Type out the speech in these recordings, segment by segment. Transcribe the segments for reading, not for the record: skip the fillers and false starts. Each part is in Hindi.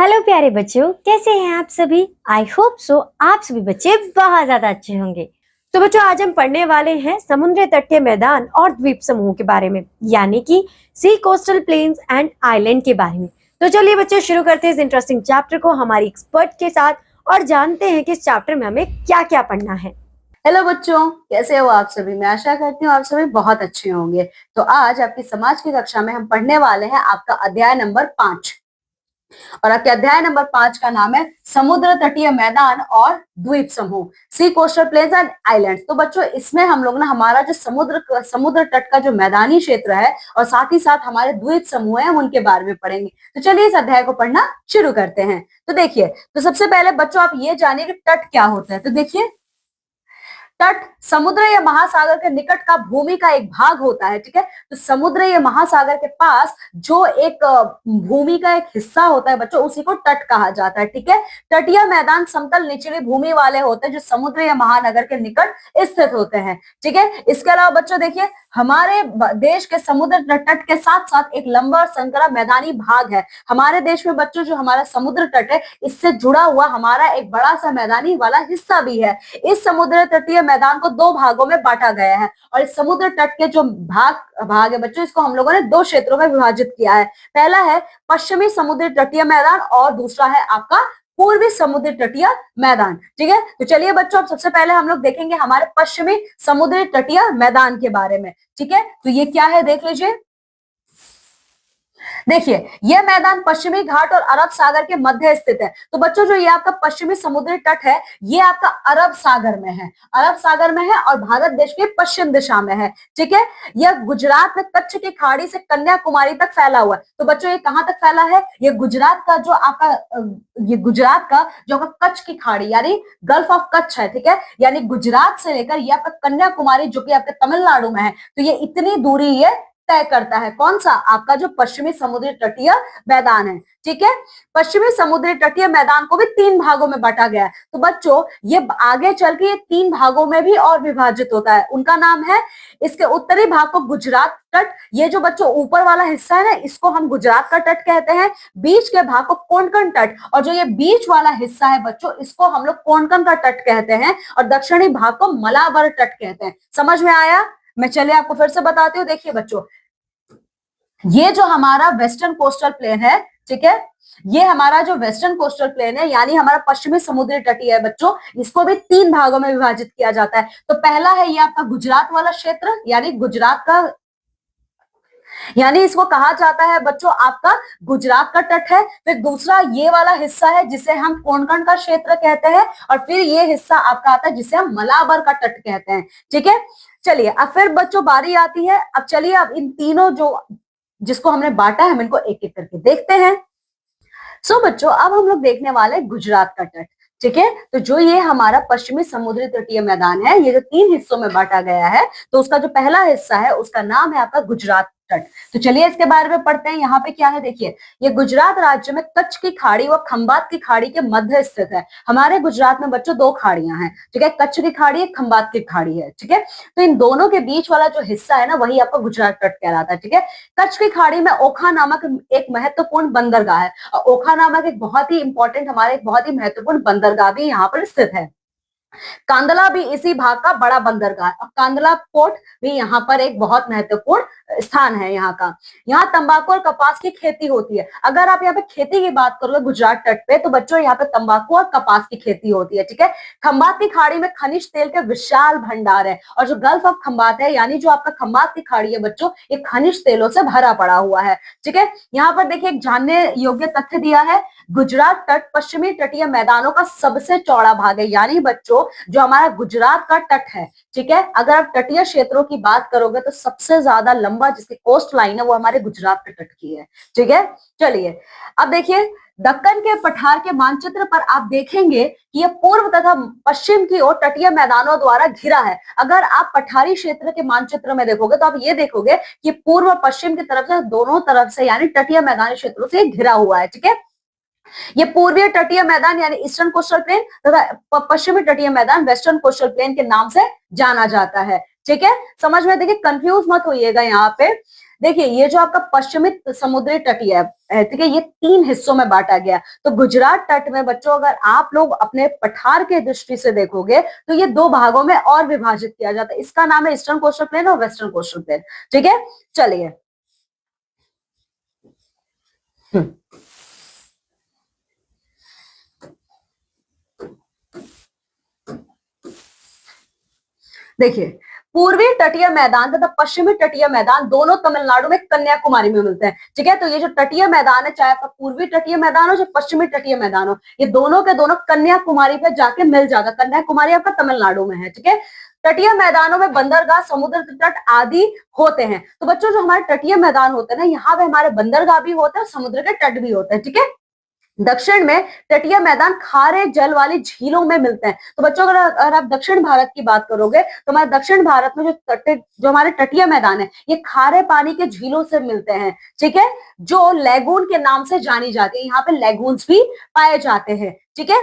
हेलो प्यारे बच्चों, कैसे हैं आप सभी। आई होप सो आप सभी बच्चे बहुत ज्यादा अच्छे होंगे। तो बच्चों, आज हम पढ़ने वाले हैं समुद्र तटीय मैदान और द्वीप समूह के बारे में, यानी कि सी कोस्टल प्लेन्स एंड आइलैंड के बारे में। तो चलिए बच्चों, शुरू करते हैं इस इंटरेस्टिंग चैप्टर को हमारी एक्सपर्ट के साथ और जानते हैं कि इस चैप्टर में हमें क्या क्या पढ़ना है। हेलो बच्चों, कैसे हो आप सभी। मैं आशा करती हूँ आप सभी बहुत अच्छे होंगे। तो आज आपकी समाज की कक्षा में हम पढ़ने वाले हैं आपका अध्याय नंबर 5 और आपके अध्याय नंबर 5 का नाम है समुद्र तटीय मैदान और द्वीप समूह, सी कोस्टल प्लेन्स एंड आइलैंड्स। तो बच्चों, इसमें हम लोग ना हमारा जो समुद्र तट का जो मैदानी क्षेत्र है और साथ ही साथ हमारे द्वीप समूह है उनके बारे में पढ़ेंगे। तो चलिए इस अध्याय को पढ़ना शुरू करते हैं। तो देखिए, तो सबसे पहले बच्चों आप ये जानिए कि तट क्या होता है। तो देखिए, तट समुद्र या महासागर के निकट का भूमि का एक भाग होता है। ठीक है, तो समुद्र या महासागर के पास जो एक भूमि का एक हिस्सा होता है बच्चों, उसी को तट कहा जाता है। ठीक है, तटीय मैदान समतल निचली भूमि वाले होते हैं जो समुद्र या महानगर के निकट स्थित होते हैं। ठीक है, इसके अलावा बच्चों देखिए, हमारे देश के समुद्र तट के साथ साथ एक लंबा और संकरा मैदानी भाग है। हमारे देश में बच्चों जो हमारा समुद्र तट है, इससे जुड़ा हुआ हमारा एक बड़ा सा मैदानी वाला हिस्सा भी है। इस समुद्र तटीय मैदान को दो भागों में बांटा गया है और इस समुद्र तट के जो भाग है बच्चों, इसको हम लोगों ने दो क्षेत्रों में विभाजित किया है। पहला है पश्चिमी समुद्र तटीय मैदान और दूसरा है आपका पूर्वी समुद्र तटीय मैदान। ठीक है, तो चलिए बच्चों, अब सबसे पहले हम लोग देखेंगे हमारे पश्चिमी समुद्र तटीय मैदान के बारे में। ठीक है, तो ये क्या है देख लीजिए। देखिए, यह मैदान पश्चिमी घाट और अरब सागर के मध्य स्थित है। तो बच्चों, जो ये आपका पश्चिमी समुद्री तट है, ये आपका अरब सागर में है, अरब सागर में है और भारत देश के पश्चिम दिशा में है। ठीक है, यह गुजरात में कच्छ की खाड़ी से कन्याकुमारी तक फैला हुआ है। तो बच्चों, ये कहां तक फैला है? ये गुजरात का जो आपका कच्छ की खाड़ी यानी गल्फ ऑफ कच्छ है। ठीक है, यानी गुजरात से लेकर ये आपका कन्याकुमारी जो कि आपके तमिलनाडु में है, तो ये इतनी दूरी ये तय करता है। कौन सा? आपका जो पश्चिमी समुद्री तटीय मैदान है। ठीक है, पश्चिमी समुद्री तटीय मैदान को भी तीन भागों में बांटा गया है। तो बच्चों, ये आगे चल के ये तीन भागों में भी और विभाजित होता है। उनका नाम है, इसके उत्तरी भाग को गुजरात तट, ये जो बच्चों ऊपर वाला हिस्सा है ना, इसको हम गुजरात का तट कहते हैं। बीच के भाग को कोंकण तट, और जो ये बीच वाला हिस्सा है बच्चों, इसको हम लोग कोंकण का तट कहते हैं और दक्षिणी भाग को मलाबार तट कहते हैं। समझ में आया? मैं चलिए आपको फिर से बताती हूँ। देखिए बच्चों, ये जो हमारा वेस्टर्न कोस्टल प्लेन है, ठीक है, ये हमारा जो वेस्टर्न कोस्टल प्लेन है यानी हमारा पश्चिमी समुद्री तटीय है बच्चों, इसको भी तीन भागों में विभाजित किया जाता है। तो पहला है ये आपका गुजरात वाला क्षेत्र, यानी गुजरात का, यानी इसको कहा जाता है बच्चों आपका गुजरात का तट है। फिर दूसरा ये वाला हिस्सा है जिसे हम कोंकण का क्षेत्र कहते हैं और फिर ये हिस्सा आपका आता है जिसे हम मलाबार का तट कहते हैं। ठीक है, चलिए अब फिर बच्चों बारी आती है। अब चलिए, अब इन तीनों जो जिसको हमने बांटा है, हम इनको एक एक करके देखते हैं। सो बच्चों, अब हम लोग देखने वाले गुजरात का तट। ठीक है, तो जो ये हमारा पश्चिमी समुद्री तटीय मैदान है, ये जो तीन हिस्सों में बांटा गया है, तो उसका जो पहला हिस्सा है उसका नाम है आपका गुजरात तट। तो चलिए इसके बारे में पढ़ते हैं। यहाँ पे क्या है देखिए, ये गुजरात राज्य में कच्छ की खाड़ी व खंबात की खाड़ी के मध्य स्थित है। हमारे गुजरात में बच्चों दो खाड़ियां हैं। ठीक है, कच्छ की खाड़ी है, खंबात की खाड़ी है। ठीक है, तो इन दोनों के बीच वाला जो हिस्सा है ना, वही आपका गुजरात तट कहलाता है। ठीक है, कच्छ की खाड़ी में ओखा नामक एक महत्वपूर्ण बंदरगाह है और ओखा नामक एक बहुत ही इंपॉर्टेंट, हमारे एक बहुत ही महत्वपूर्ण बंदरगाह भी यहाँ पर स्थित है। कांदला भी इसी भाग का बड़ा बंदरगाह है और कांदला पोर्ट भी यहाँ पर एक बहुत महत्वपूर्ण स्थान है। यहाँ का, यहाँ तंबाकू और कपास की खेती होती है। अगर आप यहाँ पे खेती की बात करोगे गुजरात तट पे, तो बच्चों यहाँ पे तंबाकू और कपास की खेती होती है। ठीक है, खंबात की खाड़ी में खनिज तेल के विशाल भंडार है और जो गल्फ ऑफ खंबात है यानी जो आपका खंबात की खाड़ी है बच्चों, ये खनिज तेलों से भरा पड़ा हुआ है। ठीक है, यहाँ पर देखिए एक जानने योग्य तथ्य दिया है, गुजरात तट पश्चिमी तटीय मैदानों का सबसे चौड़ा भाग है। यानी बच्चों, जो हमारा गुजरात का तट है, ठीक है, अगर आप तटीय क्षेत्रों की बात करोगे तो सबसे ज्यादा लंबा जिसकी कोस्ट लाइन है वो हमारे गुजरात के तट की है। ठीक है, चलिए अब देखिए, दक्कन के पठार के मानचित्र पर आप देखेंगे कि यह पूर्व तथा पश्चिम की ओर तटीय मैदानों द्वारा घिरा है। अगर आप पठारी क्षेत्र के मानचित्र में देखोगे तो आप ये देखोगे कि पूर्व और पश्चिम की तरफ से, दोनों तरफ से यानी तटीय मैदानी क्षेत्रों से घिरा हुआ है। ठीक है, ये पूर्वीय तटीय मैदान यानी ईस्टर्न कोस्टल प्लेन तथा पश्चिमी तटीय मैदान वेस्टर्न कोस्टल प्लेन के नाम से जाना जाता है। ठीक है, समझ में देखिए, कंफ्यूज मत होइएगा यहाँ पे। देखिए ये जो आपका पश्चिमी समुद्री तटीय है, ठीक है, ये 3 हिस्सों में बांटा गया। तो गुजरात तट में बच्चों अगर आप लोग अपने पठार के दृष्टि से देखोगे तो ये 2 भागों में और विभाजित किया जाता है। इसका नाम है ईस्टर्न कोस्टल प्लेन और वेस्टर्न कोस्टल प्लेन, ठीक है। चलिए देखिए पूर्वी तटीय मैदान तथा पश्चिमी तटीय मैदान दोनों तमिलनाडु में कन्याकुमारी में मिलते हैं, ठीक है। तो ये जो तटीय मैदान है, चाहे आपका पूर्वी तटीय मैदान हो चाहे पश्चिमी तटीय मैदान हो, ये दोनों के दोनों कन्याकुमारी पे जाके मिल जाता। कन्याकुमारी आपका तमिलनाडु में है, ठीक है। तटीय मैदानों में बंदरगाह, समुद्र तट आदि होते हैं। तो बच्चों जो हमारे तटीय मैदान होते हैं ना, यहाँ पे हमारे बंदरगाह भी होते हैं, समुद्र के तट भी होते हैं, ठीक है। दक्षिण में तटीय मैदान खारे जल वाली झीलों में मिलते हैं। तो बच्चों अगर आप दक्षिण भारत की बात करोगे तो हमारे दक्षिण भारत में जो हमारे तटीय मैदान है, ये खारे पानी के झीलों से मिलते हैं, ठीक है, जो लैगून के नाम से जानी जाती है। यहाँ पे लैगून्स भी पाए जाते हैं, ठीक है।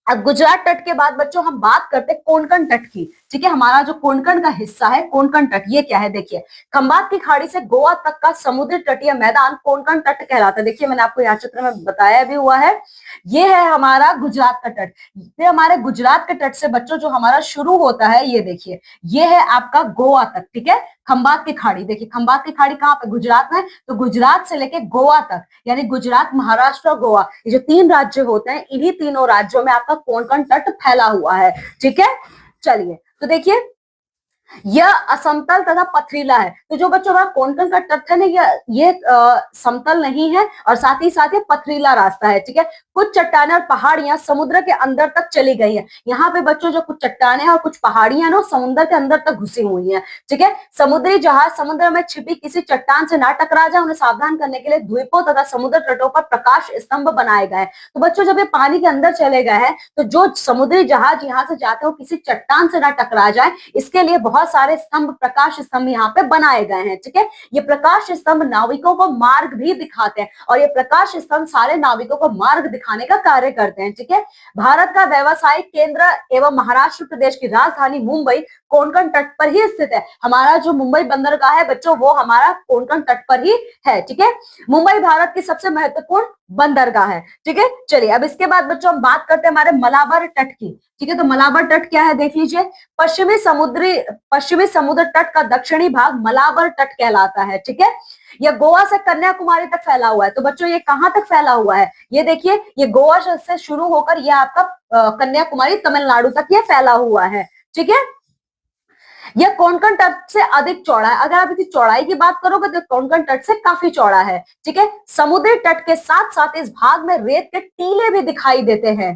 अब गुजरात तट के बाद बच्चों हम बात करते हैं कोंकण तट की, ठीक है। हमारा जो कोंकण का हिस्सा है, कोंकण तट, ये क्या है देखिए, खंबात की खाड़ी से गोवा तक का समुद्र तटीय मैदान कोंकण तट कहलाता है। देखिए मैंने आपको यहाँ चित्र में बताया भी हुआ है, ये है हमारा गुजरात का तट। ये हमारे गुजरात के तट से बच्चों जो हमारा शुरू होता है, ये देखिए, ये है आपका गोवा तक, ठीक है। खंबात की खाड़ी, देखिए खंबात की खाड़ी कहाँ पे, गुजरात में। तो गुजरात से लेके गोवा तक, यानी गुजरात, महाराष्ट्र और गोवा, ये जो 3 राज्य होते हैं, इन्हीं तीनों राज्यों में आपका कोंकण तट फैला हुआ है, ठीक है। चलिए तो देखिए यह असमतल तथा पथरीला है। तो जो बच्चों हमारा कोंकण का तट है ना, ये समतल नहीं है और साथ ही साथ ये पथरीला रास्ता है, ठीक है। कुछ चट्टानें और पहाड़ियां समुद्र के अंदर तक चली गई है। यहाँ पे बच्चों जो कुछ चट्टानें और कुछ पहाड़ियां ना समुद्र के अंदर तक घुसी हुई हैं, ठीक है। समुद्री जहाज समुद्र में छिपी किसी चट्टान से ना टकरा जाए, उन्हें सावधान करने के लिए द्वीपों तथा समुद्र तटों पर प्रकाश स्तंभ बनाए गए। तो बच्चों जब ये पानी के अंदर चले गए हैं, तो जो समुद्री जहाज यहाँ से जाते हो किसी चट्टान से ना टकरा जाए, इसके लिए बहुत सारे स्तंभ, प्रकाश स्तंभ यहाँ पे बनाए गए हैं, ठीक है। ये प्रकाश स्तंभ नाविकों को मार्ग भी दिखाते हैं और ये प्रकाश स्तंभ सारे नाविकों को मार्ग दिखाने का कार्य करते हैं, ठीक है। भारत का व्यावसायिक केंद्र एवं महाराष्ट्र प्रदेश की राजधानी मुंबई कोंकण तट पर ही स्थित है। हमारा जो मुंबई बंदरगाह है बच्चों, वो हमारा कोंकण तट पर ही है, ठीक है। मुंबई भारत की सबसे महत्वपूर्ण बंदरगाह है, ठीक है। चलिए अब इसके बाद बच्चों हम बात करते हैं हमारे मलाबार तट की, ठीक है। तो मलाबार तट क्या है देख लीजिए, पश्चिमी समुद्र तट का दक्षिणी भाग मलाबार तट कहलाता है, ठीक है। यह गोवा से कन्याकुमारी तक फैला हुआ है। तो बच्चों ये कहां तक फैला हुआ है, ये देखिए, ये गोवा से शुरू होकर यह आपका कन्याकुमारी, तमिलनाडु तक ये फैला हुआ है, ठीक है। यह कोंकण तट से अधिक चौड़ा है। अगर आप इसकी चौड़ाई की बात करोगे तो कोंकण तट से काफी चौड़ा है, ठीक है। समुद्री तट के साथ साथ इस भाग में रेत के टीले भी दिखाई देते हैं।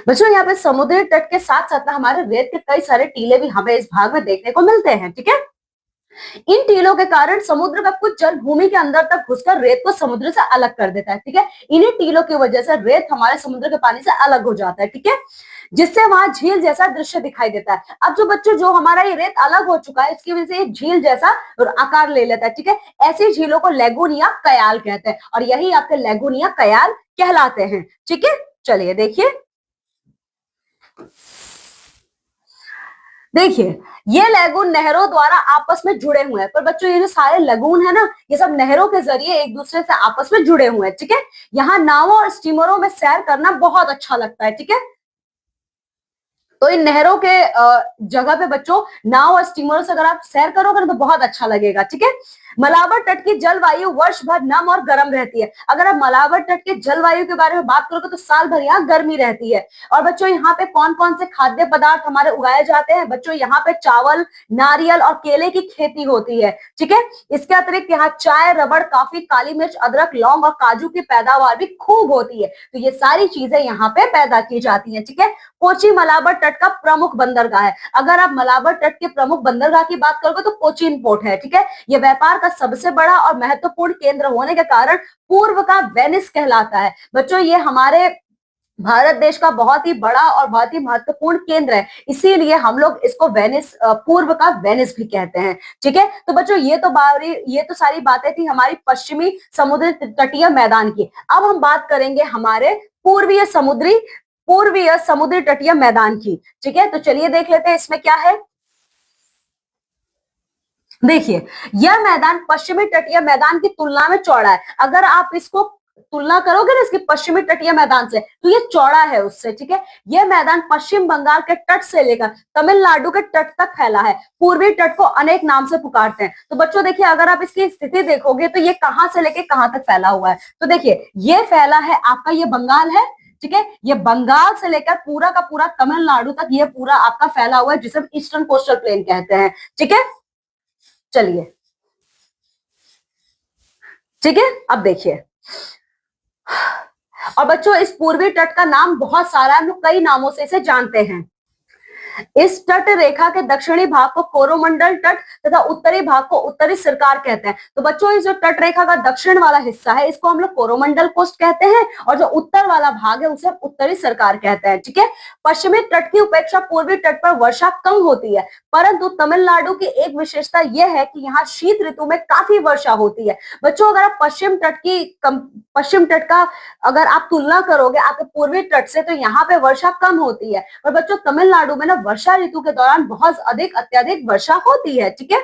बच्चों यहाँ पे समुद्री तट के साथ साथ हमारे रेत के कई सारे टीले भी हमें इस भाग में देखने को मिलते हैं, ठीक है। इन टीलों के कारण समुद्र का कुछ जल भूमि के अंदर तक घुसकर रेत को समुद्र से अलग कर देता है, ठीक है। इन्हीं टीलों की वजह से रेत हमारे समुद्र के पानी से अलग हो जाता है, ठीक है, जिससे वहां झील जैसा दृश्य दिखाई देता है। अब जो बच्चों जो हमारा ये रेत अलग हो चुका है, इसकी वजह से ये झील जैसा आकार ले लेता है, ठीक है। ऐसी झीलों को लैगून या कयाल कहते हैं और यही आपके लैगून या कयाल कहलाते हैं, ठीक है। चलिए देखिए ये लैगून नहरों द्वारा आपस में जुड़े हुए हैं। पर बच्चों ये जो सारे लगून है ना, ये सब नहरों के जरिए एक दूसरे से आपस में जुड़े हुए हैं, ठीक है। यहाँ नावों और स्टीमरों में सैर करना बहुत अच्छा लगता है, ठीक है। तो इन नहरों के जगह पे बच्चों नाव और स्टीमरों से अगर आप सैर करोगे ना तो बहुत अच्छा लगेगा, ठीक है। मलाबार तट की जलवायु वर्ष भर नम और गर्म रहती है। अगर आप मलाबार तट के जलवायु के बारे में बात करोगे तो साल भर यहाँ गर्मी रहती है। और बच्चों यहाँ पे कौन कौन से खाद्य पदार्थ हमारे उगाए जाते हैं, बच्चों यहाँ पे चावल, नारियल और केले की खेती होती है, ठीक है। इसके अतिरिक्त यहाँ चाय, रबड़, काफी, काली मिर्च, अदरक, लौंग और काजू की पैदावार भी खूब होती है। तो ये सारी चीजें यहाँ पे पैदा की जाती है, ठीक है। कोची मलाबार तट का प्रमुख बंदरगाह है। अगर आप मलाबार तट के प्रमुख बंदरगाह की बात करोगे तो कोचीन पोर्ट है, ठीक है। यह व्यापार का सबसे बड़ा और महत्वपूर्ण केंद्र होने के कारण पूर्व का वेनिस कहलाता है। बच्चों ये हमारे भारत देश का बहुत ही बड़ा और बहुत ही महत्वपूर्ण केंद्र है, इसीलिए हम लोग इसको वेनिस, पूर्व का वेनिस भी कहते हैं, ठीक है। तो बच्चों ये तो सारी बातें थी हमारी पश्चिमी समुद्र तटीय मैदान की। अब हम बात करेंगे हमारे पूर्वीय समुद्री तटीय मैदान की, ठीक है। तो चलिए देख लेते हैं इसमें क्या है। देखिए, यह मैदान पश्चिमी तटीय मैदान की तुलना में चौड़ा है। अगर आप इसको तुलना करोगे ना इसकी पश्चिमी तटीय मैदान से, तो ये चौड़ा है उससे, ठीक है। यह मैदान पश्चिम बंगाल के तट से लेकर तमिलनाडु के तट तक फैला है। पूर्वी तट को अनेक नाम से पुकारते हैं। तो बच्चों देखिए, अगर आप इसकी स्थिति देखोगे तो ये कहां से लेके कहां तक फैला हुआ है। तो देखिए, ये फैला है आपका, ये बंगाल है, ठीक है। ये बंगाल से लेकर पूरा का पूरा तमिलनाडु तक ये पूरा आपका फैला हुआ है, जिसे हम ईस्टर्न कोस्टल प्लेन कहते हैं, ठीक है। चलिए, ठीक है। अब देखिए, और बच्चों इस पूर्वी तट का नाम बहुत सारा है, हम लोग कई नामों से इसे जानते हैं। इस तट रेखा के दक्षिणी भाग को कोरोमंडल तट तथा उत्तरी भाग को उत्तरी सरकार कहते हैं। तो बच्चों इस जो तट रेखा का दक्षिण वाला हिस्सा है इसको हम लोग कोरोमंडल कोस्ट कहते हैं, और जो उत्तर वाला भाग है उसे हम उत्तरी सरकार कहते हैं, ठीक है। पश्चिमी तट की उपेक्षा पूर्वी तट पर वर्षा कम होती है, परंतु तमिलनाडु की एक विशेषता यह है कि यहाँ शीत ऋतु में काफी वर्षा होती है। बच्चों अगर आप पश्चिम तट का अगर आप तुलना करोगे आपके पूर्वी तट से, तो यहाँ पे वर्षा कम होती है। और बच्चों तमिलनाडु में ना वर्षा ऋतु के दौरान बहुत अधिक अत्यधिक वर्षा होती है, ठीक है।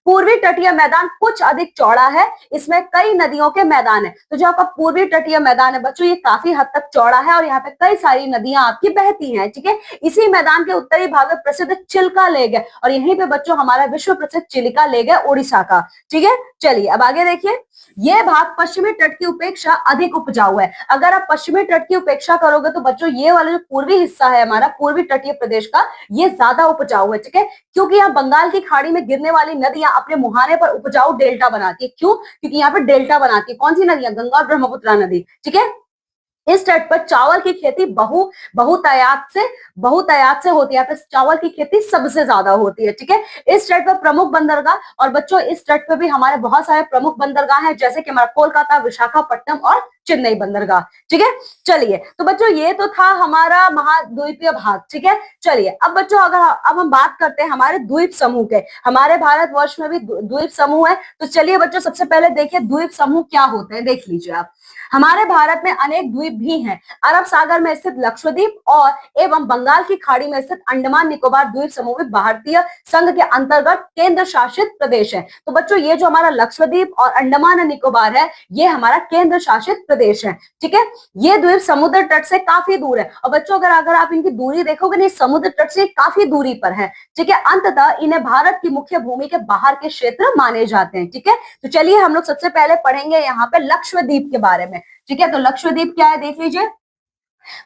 पूर्वी तटीय मैदान कुछ अधिक चौड़ा है, इसमें कई नदियों के मैदान है। तो जो आपका पूर्वी तटीय मैदान है बच्चों, ये काफी हद तक चौड़ा है और यहाँ पे कई सारी नदियां आपकी बहती हैं, ठीक है। इसी मैदान के उत्तरी भाग में प्रसिद्ध चिल्का लेक है, और यहीं पे बच्चों हमारा विश्व प्रसिद्ध चिल्का लेक है उड़ीसा का, ठीक है। चलिए अब आगे देखिए, यह भाग पश्चिमी तट की उपेक्षा अधिक उपजाऊ है। अगर आप पश्चिमी तट की उपेक्षा करोगे तो बच्चों ये वाला जो पूर्वी हिस्सा है हमारा पूर्वी तटीय प्रदेश का, ये ज्यादा उपजाऊ है, ठीक है। क्योंकि यहाँ बंगाल की खाड़ी में गिरने वाली नदियां अपने मुहाने पर उपजाऊ डेल्टा बनाती है। क्यों? क्योंकि यहाँ पे डेल्टा बनाती है। कौन सी नदियां? गंगा और ब्रह्मपुत्र नदी, ठीक है। इस तट पर चावल की खेती बहुतायात से होती है। यहाँ पे चावल की खेती सबसे ज्यादा होती है, ठीक है। इस तट पर प्रमुख बंदरगाह, और बच्चों इस तट पर भी हमारे बहुत सारे प्रमुख बंदरगाह हैं, जैसे कि हमारा कोलकाता, विशाखापट्टनम और चेन्नई बंदरगाह, ठीक है। चलिए, तो बच्चों ये तो था हमारा महाद्वीपीय भाग, ठीक है। चलिए अब बच्चों अब हम बात करते हैं हमारे द्वीप समूह के। हमारे भारतवर्ष में भी द्वीप समूह है। तो चलिए बच्चों, सबसे पहले देखिए द्वीप समूह क्या होते हैं, देख लीजिए आप। हमारे भारत में अनेक द्वीप भी हैं। अरब सागर में स्थित लक्षद्वीप और एवं बंगाल की खाड़ी में स्थित अंडमान निकोबार द्वीप समूह भी भारतीय संघ के अंतर्गत केंद्र शासित प्रदेश है। तो बच्चों ये जो हमारा लक्षद्वीप और अंडमान निकोबार है, ये हमारा केंद्र शासित प्रदेश है, ठीक है। ये द्वीप समुद्र तट से काफी दूर है, और बच्चों अगर आप इनकी दूरी देखोगे ना, समुद्र तट से काफी दूरी पर है, ठीक है। अंततः इन्हें भारत की मुख्य भूमि के बाहर के क्षेत्र माने जाते हैं, ठीक है। तो चलिए हम लोग सबसे पहले पढ़ेंगे यहाँ पे लक्षद्वीप के बारे में, ठीक है। तो लक्षद्वीप क्या है देख लीजिए।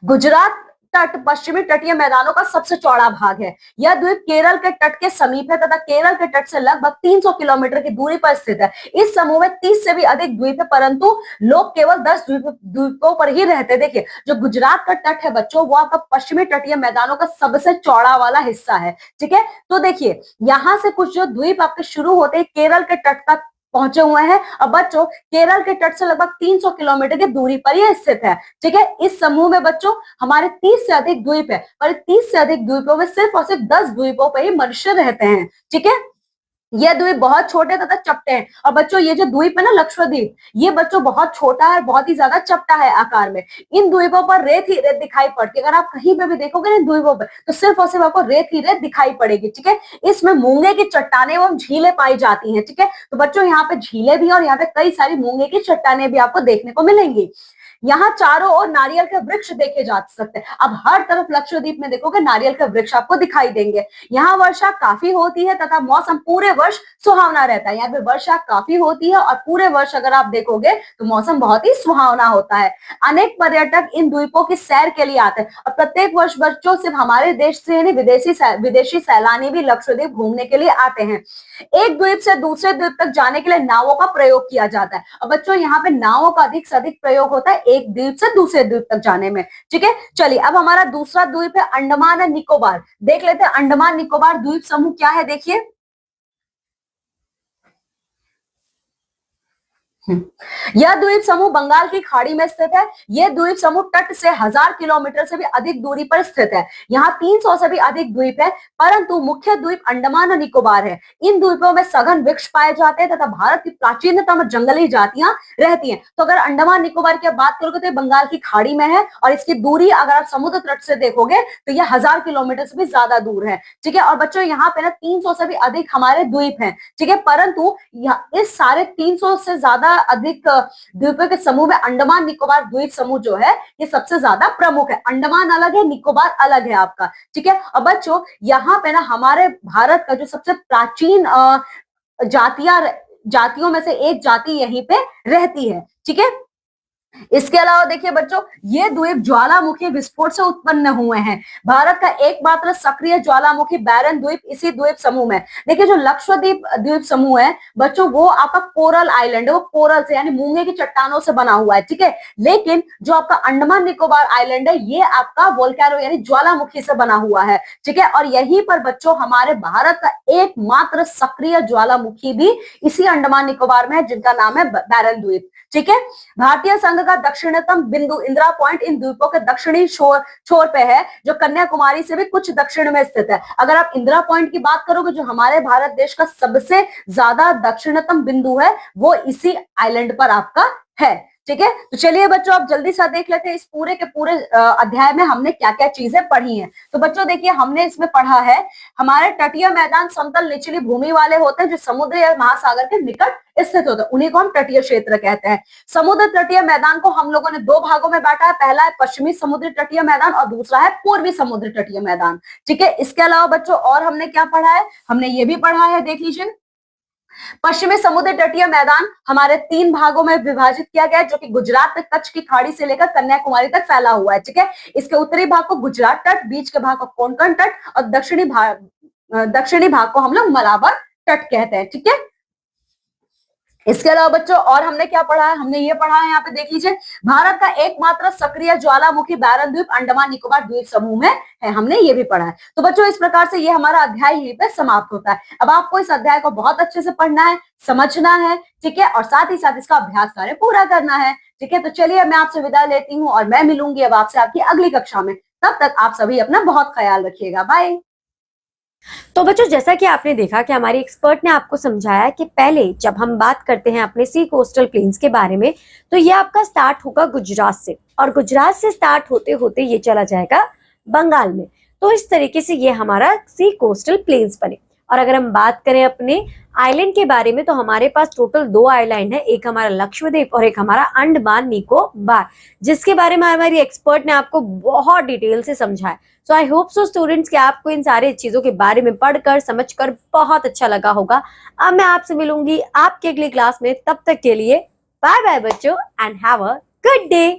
गुजरात तट पश्चिमी तटीय मैदानों का सबसे चौड़ा भाग है। यह द्वीप केरल के तट के समीप है तथा केरल के तट से लगभग 300 किलोमीटर की दूरी पर स्थित है। इस समूह में 30 से भी अधिक द्वीप है, परंतु लोग केवल 10 द्वीपों पर ही रहते हैं। देखिए, जो गुजरात का तट है बच्चों, वो आपका पश्चिमी तटीय मैदानों का सबसे चौड़ा वाला हिस्सा है, ठीक है। तो देखिए, यहां से कुछ जो द्वीप आपके शुरू होते हैं केरल के तट तक पहुंचे हुए हैं, और बच्चों केरल के तट से लगभग 300 किलोमीटर की दूरी पर यह स्थित है, ठीक है। इस समूह में बच्चों हमारे 30 से अधिक द्वीप है, और 30 से अधिक द्वीपों में सिर्फ और सिर्फ 10 द्वीपों पर ही मनुष्य रहते हैं, ठीक है। ये द्वीप बहुत छोटे तथा चपटे हैं, और बच्चों ये जो द्वीप है ना लक्षद्वीप, ये बच्चों बहुत छोटा है, बहुत ही ज्यादा चपटा है आकार में। इन द्वीपों पर रेत ही रेत दिखाई पड़ती है। अगर आप कहीं पे भी देखोगे ना द्वीपों पर, तो सिर्फ और सिर्फ आपको रेत ही रेत दिखाई पड़ेगी, ठीक है। इसमें मूंगे की चट्टाने एवं झीलें पाई जाती हैं, ठीक है। तो बच्चों यहाँ पे झीलें भी और यहाँ पे कई सारी मूंगे की चट्टाने भी आपको देखने को मिलेंगी। यहाँ चारों ओर नारियल के वृक्ष देखे जा सकते हैं। अब हर तरफ लक्षद्वीप में देखोगे नारियल के वृक्ष आपको दिखाई देंगे। यहाँ वर्षा काफी होती है तथा मौसम पूरे वर्ष सुहावना रहता है। यहाँ पे वर्षा काफी होती है और पूरे वर्ष अगर आप देखोगे तो मौसम बहुत ही सुहावना होता है। अनेक पर्यटक इन द्वीपों की सैर के लिए आते हैं, और प्रत्येक वर्ष बच्चों सिर्फ हमारे देश से नहीं विदेशी सैलानी भी लक्षद्वीप घूमने के लिए आते हैं। एक द्वीप से दूसरे द्वीप तक जाने के लिए नावों का प्रयोग किया जाता है, और बच्चों यहाँ पे नावों का अधिक से अधिक प्रयोग होता है एक द्वीप से दूसरे द्वीप तक जाने में, ठीक है। चलिए अब हमारा दूसरा द्वीप है अंडमान एंड निकोबार। देख लेते हैं अंडमान निकोबार द्वीप समूह क्या है, देखिए। यह द्वीप समूह बंगाल की खाड़ी में स्थित है। यह द्वीप समूह तट से 1000 किलोमीटर से भी अधिक दूरी पर स्थित है। यहाँ 300 से भी अधिक द्वीप है, परंतु मुख्य द्वीप अंडमान और निकोबार है। इन द्वीपों में सघन वृक्ष पाए जाते हैं तथा भारत की प्राचीनतम जंगली जातियां रहती हैं। तो अगर अंडमान निकोबार की बात करोगे तो बंगाल की खाड़ी में है और इसकी दूरी अगर आप समुद्र तट से देखोगे तो यह 1000 किलोमीटर से भी ज्यादा दूर है। ठीक है, और बच्चों यहाँ पे ना 300 से भी अधिक हमारे द्वीप हैं। ठीक है, परंतु इस सारे 300 से ज्यादा अधिक द्वीपों के समूह में अंडमान निकोबार द्वीप समूह जो है ये सबसे ज्यादा प्रमुख है। अंडमान अलग है, निकोबार अलग है आपका। ठीक है, और बच्चों यहाँ पे ना हमारे भारत का जो सबसे प्राचीन जातियों में से एक जाति यहीं पे रहती है। ठीक है, इसके अलावा देखिए बच्चों, ये द्वीप ज्वालामुखी विस्फोट से उत्पन्न हुए हैं। भारत का एकमात्र सक्रिय ज्वालामुखी बैरन द्वीप इसी द्वीप समूह में। देखिए जो लक्षद्वीप द्वीप समूह है बच्चों, वो आपका कोरल आइलैंड है, वो कोरल से यानी मूंगे की चट्टानों से बना हुआ है। ठीक है, लेकिन जो आपका अंडमान निकोबार आइलैंड है ये आपका वोल्केनो यानी ज्वालामुखी से बना हुआ है। ठीक है, और यहीं पर बच्चों हमारे भारत का एकमात्र सक्रिय ज्वालामुखी भी इसी अंडमान निकोबार में है, जिनका नाम है बैरन द्वीप। ठीक है, भारतीय संघ का दक्षिणतम बिंदु इंदिरा पॉइंट इन द्वीपों के दक्षिणी छोर पे है, जो कन्याकुमारी से भी कुछ दक्षिण में स्थित है। अगर आप इंदिरा पॉइंट की बात करोगे, जो हमारे भारत देश का सबसे ज्यादा दक्षिणतम बिंदु है, वो इसी आइलैंड पर आपका है। ठीक है, तो चलिए बच्चों आप जल्दी से देख लेते हैं इस पूरे के पूरे अध्याय में हमने क्या क्या चीजें पढ़ी हैं। तो बच्चों देखिए हमने इसमें पढ़ा है हमारे तटीय मैदान समतल निचली भूमि वाले होते हैं, जो समुद्र या महासागर के निकट स्थित होते हैं, उन्हीं को हम तटीय क्षेत्र कहते हैं। समुद्र तटीय मैदान को हम लोगों ने दो भागों में बांटा है, पहला है पश्चिमी समुद्री तटीय मैदान और दूसरा है पूर्वी समुद्री तटीय मैदान। ठीक है, इसके अलावा बच्चों और हमने क्या पढ़ा है, हमने ये भी पढ़ा है, देख लीजिए पश्चिमी समुद्र तटीय मैदान हमारे 3 भागों में विभाजित किया गया है, जो कि गुजरात तक कच्छ की खाड़ी से लेकर कन्याकुमारी तक फैला हुआ है। ठीक है, इसके उत्तरी भाग को गुजरात तट, बीच के भाग को कोंकण तट और दक्षिणी भाग को हम लोग मलाबार तट कहते हैं। ठीक है, इसके अलावा बच्चों और हमने क्या पढ़ा है, हमने ये पढ़ा है, यहाँ पे देख लीजिए भारत का एकमात्र सक्रिय ज्वालामुखी बैरन द्वीप अंडमान निकोबार द्वीप समूह में है, हमने ये भी पढ़ा है। तो बच्चों इस प्रकार से ये हमारा अध्याय यहीं पे समाप्त होता है। अब आपको इस अध्याय को बहुत अच्छे से पढ़ना है, समझना है। ठीक है, और साथ ही साथ इसका अभ्यास कार्य पूरा करना है। ठीक है, तो चलिए मैं आपसे विदा लेती हूँ और मैं मिलूंगी अब आपसे आपकी अगली कक्षा में। तब तक आप सभी अपना बहुत ख्याल रखिएगा। बाय। तो बच्चों जैसा कि आपने देखा कि हमारी एक्सपर्ट ने आपको समझाया कि पहले जब हम बात करते हैं अपने सी कोस्टल प्लेन्स के बारे में, तो ये आपका स्टार्ट होगा गुजरात से, और गुजरात से स्टार्ट होते होते ये चला जाएगा बंगाल में। तो इस तरीके से ये हमारा सी कोस्टल प्लेन्स बने। और अगर हम बात करें अपने आइलैंड के बारे में, तो हमारे पास टोटल 2 आइलैंड है, एक हमारा लक्षद्वीप और एक हमारा अंडमान निकोबार, जिसके बारे में हमारी एक्सपर्ट ने आपको बहुत डिटेल से समझाया। सो आई होप सो स्टूडेंट्स कि आपको इन सारे चीजों के बारे में पढ़कर समझकर बहुत अच्छा लगा होगा। अब मैं आपसे मिलूंगी आपके अगली क्लास में, तब तक के लिए बाय बाय बच्चों and have a good day.